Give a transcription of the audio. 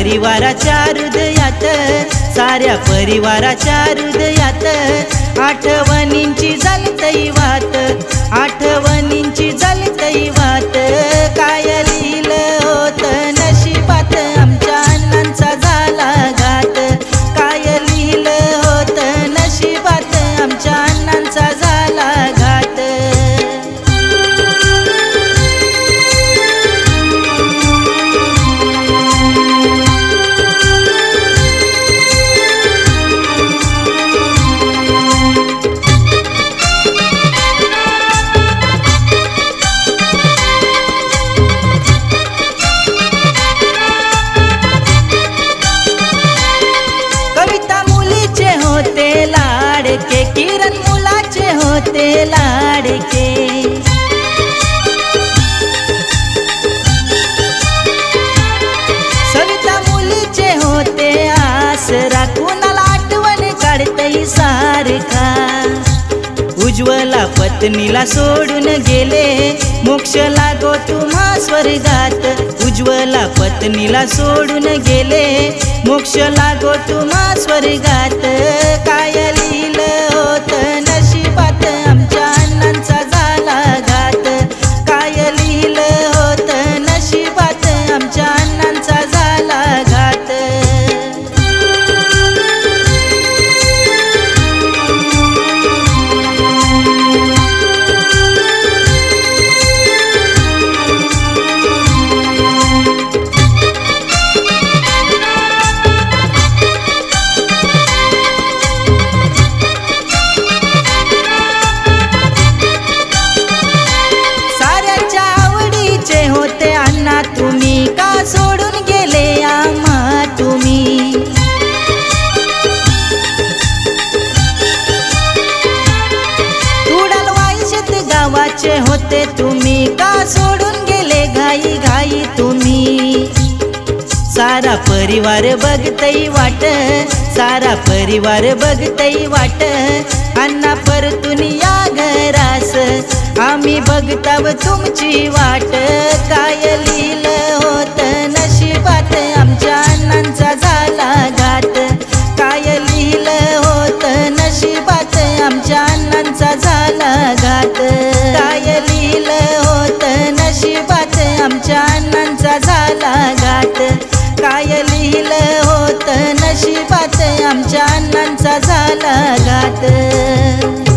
परिवाराच्या हृदयात, साऱ्या परिवाराच्या हृदयात आठवणींची जलतई वात, आठवणींची जलतई वात। काय लिहिलं होतं नशिबात आमच्या अण्णांचा झाला घात, काय लिहिलं होतं नशिबात आमच्या अण्णांचा झाला घात। किरण मुलाचे होते लाडके, सविता मुलीचे होते आसरा, कुणाला आठवण काढतई सारखा। उज्ज्वला पत्नीला सोडून गेले, मोक्ष लागो तुम्हा स्वर्गात। उज्ज्वला पत्नीला सोडून गेले, मोक्ष लागो तुम्हा स्वर्गात। काय लिहिलं होतं नशिबात आमच्या अण्णांचा झाला घात, काय लिहिलं होतं नशिबात आमच्या अण्णांचा झाला घात। तुम्ही का सोडून गेले आम्हा तुम्ही, तुडाल वाईशेत गावाचे होते तुम्ही का सोडून गेले घाई घाई तुम्ही। सारा परिवार बघतई वाट, सारा परिवार बघतई वाट, अण्णा परतून या घरास आम्ही बघताव तुमची वाट। काय लिहिलं होतं नशिबात आमच्या अण्णांचा झाला घात, काय लिहिलं होतं नशिबात आमच्या अण्णांचा झाला घात, काय लिहिलं होतं नशिबात आमच्या अण्णांचा झाला घात, काय लिहिलं होतं नशिबात आमच्या अण्णांचा झाला घात।